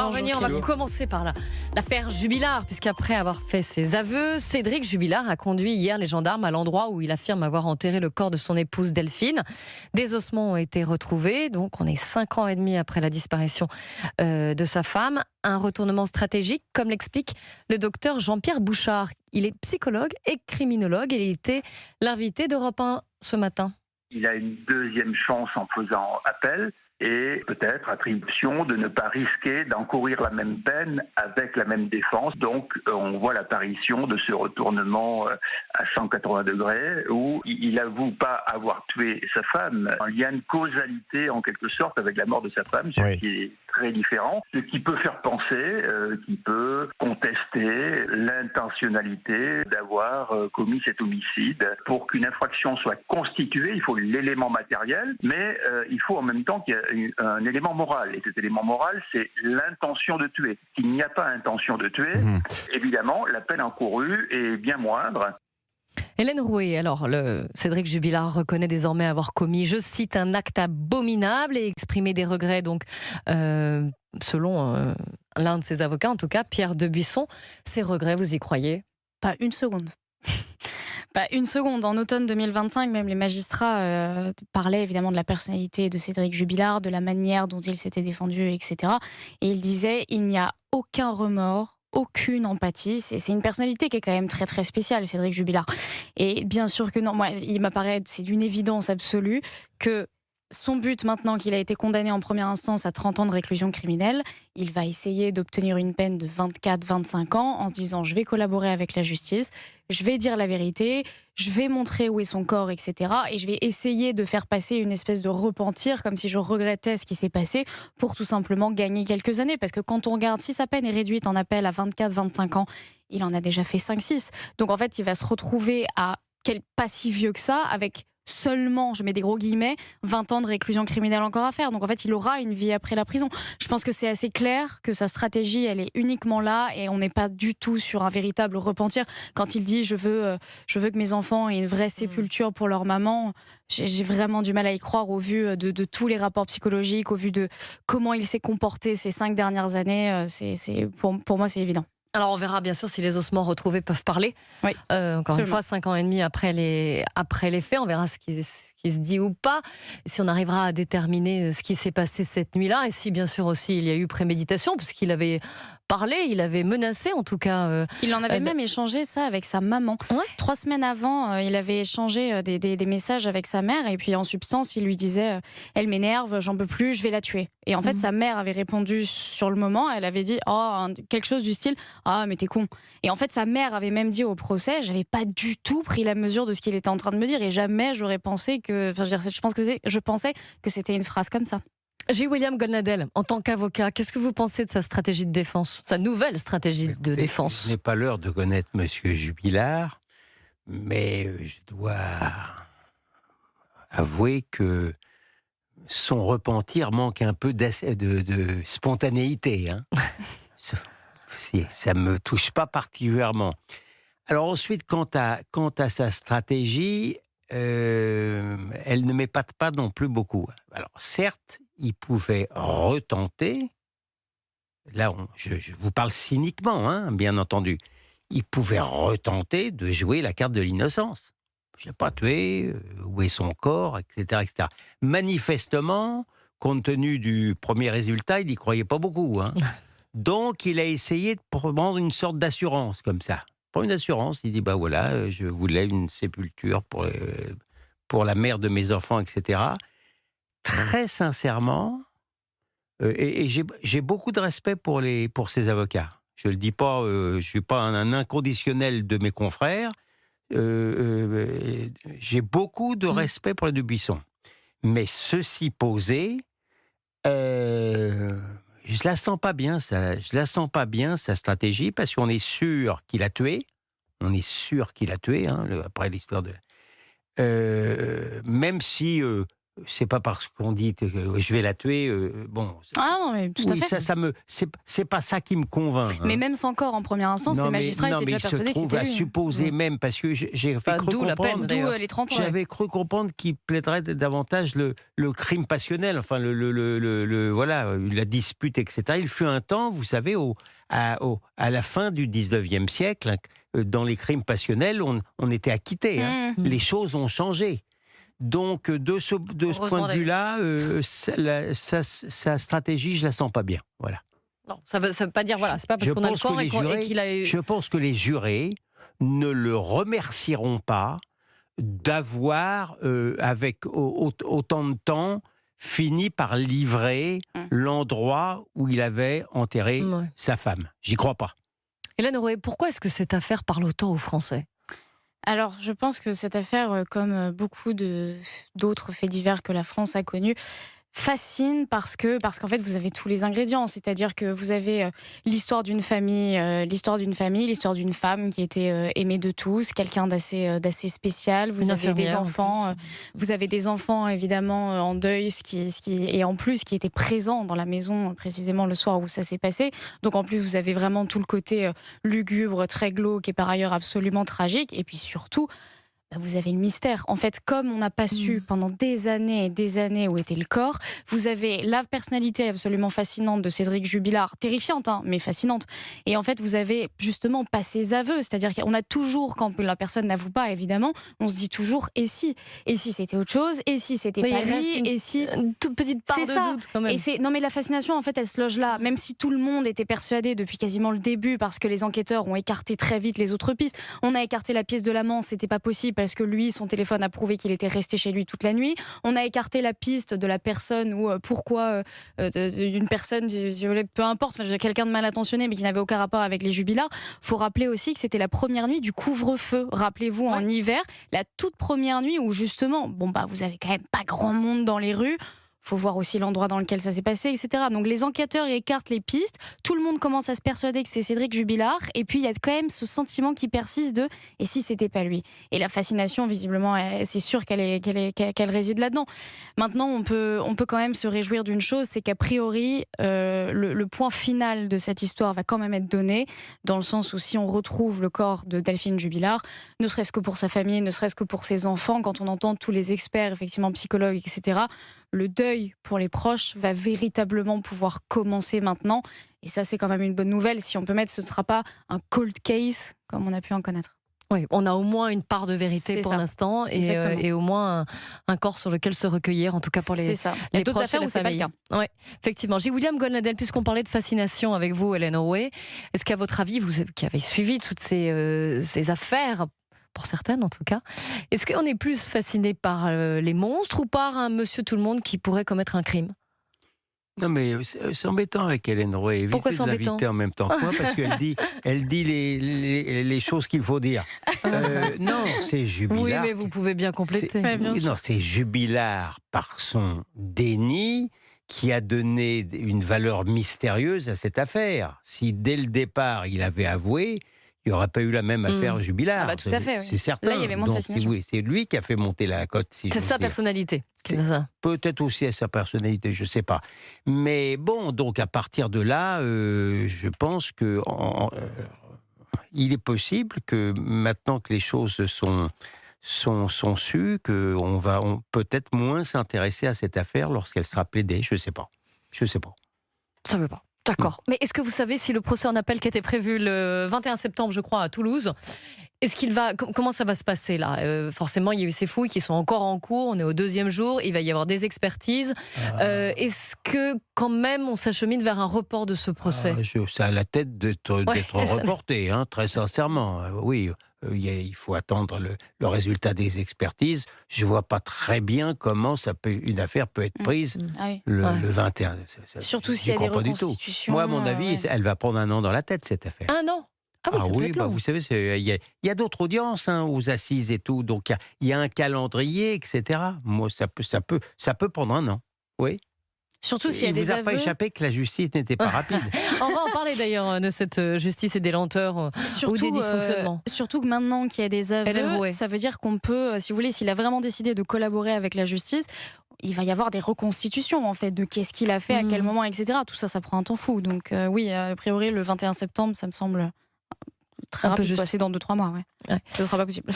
va revenir, on va commencer par l'affaire Jubilard, puisqu'après avoir fait ses aveux, Cédric Jubilard a conduit hier les gendarmes à l'endroit où il affirme avoir enterré le corps de son épouse Delphine. Des ossements ont été retrouvés, donc on est 5 ans et demi après la disparition de sa femme. Un retournement stratégique, comme l'explique le docteur Jean-Pierre Bouchard. Il est psychologue et criminologue et il était l'invité d'Europe 1 ce matin. Il a une deuxième chance en faisant appel et peut-être attribution de ne pas risquer d'encourir la même peine avec la même défense. Donc on voit l'apparition de ce retournement à 180 degrés où il avoue pas avoir tué sa femme. Il y a une causalité en quelque sorte avec la mort de sa femme, ce qui est très différent, ce qui peut faire penser, qui peut contester l'intentionnalité d'avoir commis cet homicide. Pour qu'une infraction soit constituée, il faut l'élément matériel, mais il faut en même temps qu'il y ait un élément moral. Et cet élément moral, c'est l'intention de tuer. S'il n'y a pas intention de tuer, évidemment, la peine encourue est bien moindre. Hélène Rouet, alors Cédric Jubilard reconnaît désormais avoir commis, je cite, un acte abominable et exprimé des regrets, donc selon l'un de ses avocats, en tout cas, Pierre Debuisson. Ces regrets, vous y croyez ? Pas une seconde. Pas une seconde. En automne 2025, même les magistrats parlaient évidemment de la personnalité de Cédric Jubilard, de la manière dont il s'était défendu, etc. Et ils disaient, il n'y a aucun remords, aucune empathie. C'est une personnalité qui est quand même très très spéciale, Cédric Jubilard. Et bien sûr que non, moi, il m'apparaît, c'est d'une évidence absolue que son but, maintenant qu'il a été condamné en première instance à 30 ans de réclusion criminelle, il va essayer d'obtenir une peine de 24-25 ans en se disant « je vais collaborer avec la justice, je vais dire la vérité, je vais montrer où est son corps, etc. Et je vais essayer de faire passer une espèce de repentir, comme si je regrettais ce qui s'est passé, pour tout simplement gagner quelques années. » Parce que quand on regarde, si sa peine est réduite en appel à 24-25 ans, il en a déjà fait 5-6. Donc en fait, il va se retrouver à pas si vieux que ça, avec seulement, je mets des gros guillemets, 20 ans de réclusion criminelle encore à faire. Donc en fait, il aura une vie après la prison. Je pense que c'est assez clair que sa stratégie, elle est uniquement là et on n'est pas du tout sur un véritable repentir. Quand il dit je veux que mes enfants aient une vraie sépulture pour leur maman, j'ai vraiment du mal à y croire au vu de tous les rapports psychologiques, au vu de comment il s'est comporté ces 5 dernières années. Pour moi, c'est évident. Alors on verra bien sûr si les ossements retrouvés peuvent parler. Oui, encore une fois, 5 ans et demi après les faits, on verra ce qui se dit ou pas, si on arrivera à déterminer ce qui s'est passé cette nuit-là, et si bien sûr aussi il y a eu préméditation, puisqu'il avait parlé, il avait menacé en tout cas. Il en avait même échangé ça avec sa maman. Ouais. 3 semaines avant, il avait échangé des messages avec sa mère, et puis en substance, il lui disait « elle m'énerve, j'en peux plus, je vais la tuer ». Et en fait, sa mère avait répondu sur le moment, elle avait dit quelque chose du style « ah, mais t'es con ». Et en fait, sa mère avait même dit au procès « j'avais pas du tout pris la mesure de ce qu'il était en train de me dire, et jamais j'aurais pensé que… » Enfin, je pensais que c'était une phrase comme ça. J. William Goldnadel, en tant qu'avocat, qu'est-ce que vous pensez de sa stratégie de défense, sa nouvelle stratégie de défense ? Ce n'est pas l'heure de connaître M. Jubilard, mais je dois avouer que son repentir manque un peu de spontanéité. Hein. Ça ne me touche pas particulièrement. Alors ensuite, quant à sa stratégie, elle ne m'épate pas non plus beaucoup. Alors certes, il pouvait retenter, là je vous parle cyniquement, hein, bien entendu, il pouvait retenter de jouer la carte de l'innocence. Je n'ai pas tué, où est son corps, etc., etc. Manifestement, compte tenu du premier résultat, il n'y croyait pas beaucoup. Hein. Donc il a essayé de prendre une sorte d'assurance comme ça. Pour une assurance, il dit bah voilà, je voulais une sépulture pour la mère de mes enfants, etc. Très sincèrement, et j'ai beaucoup de respect pour ces avocats. Je le dis pas, je suis pas un inconditionnel de mes confrères. J'ai beaucoup de respect pour les Debuisson. Mais ceci posé, je la sens pas bien, sa stratégie, parce qu'on est sûr qu'il a tué. On est sûr qu'il a tué, hein, après l'histoire de... même si c'est pas parce qu'on dit que je vais la tuer. Bon. Ah non, mais tout à Oui, fait. c'est pas ça qui me convainc. Hein. Mais même sans corps en première instance, les magistrats étaient déjà persuadés que c'était lui. à supposer même, parce que j'ai cru d'où la peine, comprendre. d'ailleurs. D'où les 30 ans. J'avais cru comprendre qu'il plaiderait davantage le crime passionnel, enfin voilà, la dispute, etc. Il fut un temps, vous savez, à la fin du 19e siècle, hein, dans les crimes passionnels, on était acquitté. Hein. Les choses ont changé. Donc, de ce point de vue-là, sa stratégie, je la sens pas bien. Voilà. Non, ça veut pas dire, voilà, c'est pas parce qu'on a le corps et qu'il a eu... Je pense que les jurés ne le remercieront pas d'avoir, avec autant de temps, fini par livrer l'endroit où il avait enterré sa femme. J'y crois pas. Hélène Roé, pourquoi est-ce que cette affaire parle autant aux Français ? Alors, je pense que cette affaire, comme beaucoup d'autres faits divers que la France a connus, fascine parce qu'en fait vous avez tous les ingrédients, c'est-à-dire que vous avez l'histoire d'une famille, l'histoire d'une femme qui était aimée de tous, quelqu'un d'assez spécial. Vous avez des enfants, évidemment en deuil, et en plus qui étaient présents dans la maison précisément le soir où ça s'est passé. Donc en plus vous avez vraiment tout le côté lugubre, très glauque et par ailleurs absolument tragique. Et puis surtout, vous avez le mystère. En fait, comme on n'a pas su pendant des années et des années où était le corps, vous avez la personnalité absolument fascinante de Cédric Jubilard, terrifiante, hein, mais fascinante. Et en fait, vous avez justement pas ses aveux. C'est-à-dire qu'on a toujours, quand la personne n'avoue pas, évidemment, on se dit toujours « et si ?» Et si c'était autre chose ? Et si c'était pas lui ? Et si... Une toute petite part de doute, quand même. Non, mais la fascination, en fait, elle se loge là. Même si tout le monde était persuadé depuis quasiment le début, parce que les enquêteurs ont écarté très vite les autres pistes. On a écarté la piste de l'amant, c'était pas possible, parce que lui, son téléphone a prouvé qu'il était resté chez lui toute la nuit. On a écarté la piste de la personne ou pourquoi une personne, peu importe, quelqu'un de mal intentionné mais qui n'avait aucun rapport avec les Jubilards. Faut rappeler aussi que c'était la première nuit du couvre-feu. Rappelez-vous, en hiver, la toute première nuit où justement, vous avez quand même pas grand monde dans les rues. Faut voir aussi l'endroit dans lequel ça s'est passé, etc. Donc les enquêteurs écartent les pistes, tout le monde commence à se persuader que c'est Cédric Jubilard, et puis il y a quand même ce sentiment qui persiste de « et si c'était pas lui ?» Et la fascination, visiblement, c'est sûr qu'elle réside là-dedans. Maintenant, on peut quand même se réjouir d'une chose, c'est qu'a priori, le point final de cette histoire va quand même être donné, dans le sens où si on retrouve le corps de Delphine Jubilard, ne serait-ce que pour sa famille, ne serait-ce que pour ses enfants, quand on entend tous les experts, effectivement psychologues, etc., le deuil pour les proches va véritablement pouvoir commencer maintenant. Et ça, c'est quand même une bonne nouvelle. Si on peut mettre, ce ne sera pas un cold case comme on a pu en connaître. Oui, on a au moins une part de vérité pour l'instant et au moins un corps sur lequel se recueillir, en tout cas pour les proches. Il y a d'autres affaires où c'est pas le cas. Oui, effectivement. J. William Goldnadel, puisqu'on parlait de fascination avec vous, Hélène Roé, est-ce qu'à votre avis, vous qui avez suivi toutes ces affaires, pour certaines en tout cas, est-ce qu'on est plus fasciné par les monstres ou par un monsieur tout-le-monde qui pourrait commettre un crime ? Non, mais c'est embêtant avec Hélène Roé. Pourquoi c'est embêtant ? L'inviter en même temps que moi, parce qu'elle dit les choses qu'il faut dire. Non, c'est Jubilard. Oui, mais vous pouvez bien compléter. Non, c'est Jubilard par son déni qui a donné une valeur mystérieuse à cette affaire. Si dès le départ il avait avoué, il n'y aurait pas eu la même affaire Jubilard. Tout à fait, oui. C'est certain. Là, il y avait moins de fascination. C'est lui qui a fait monter la cote. C'est sa personnalité. Peut-être aussi à sa personnalité, je ne sais pas. Mais bon, donc à partir de là, je pense que il est possible que maintenant que les choses sont sues, qu'on va peut-être moins s'intéresser à cette affaire lorsqu'elle sera plaidée. Je ne sais pas. Ça ne veut pas. D'accord. Mais est-ce que vous savez si le procès en appel qui était prévu le 21 septembre, je crois, à Toulouse, comment ça va se passer là ? Forcément, il y a eu ces fouilles qui sont encore en cours. On est au 2e jour. Il va y avoir des expertises. Est-ce que quand même on s'achemine vers un report de ce procès ? Ça a la tête d'être reporté, hein, très sincèrement. Oui. Il faut attendre le résultat des expertises. Je ne vois pas très bien comment une affaire peut être prise le 21. Surtout s'il y a des reconstitutions. Moi, à mon avis, elle va prendre 1 an dans la tête, cette affaire. 1 an ? Ah oui, vous savez, il y a d'autres audiences aux assises et tout. Donc, il y a un calendrier, etc. Moi, ça peut prendre 1 an. Oui. Surtout s'il y a des aveux. Il ne vous a pas échappé que la justice n'était pas rapide. On va en parler d'ailleurs de cette justice et des lenteurs ou des dysfonctionnements. Surtout que maintenant qu'il y a des aveux, ça veut dire qu'on peut, si vous voulez, s'il a vraiment décidé de collaborer avec la justice, il va y avoir des reconstitutions en fait de qu'est-ce qu'il a fait, à quel moment, etc. Tout ça, ça prend un temps fou. Donc oui, a priori, le 21 septembre, ça me semble très Un peu rapide. juste. C'est dans 2-3 mois. Ouais. Ouais. Ce ne sera pas possible.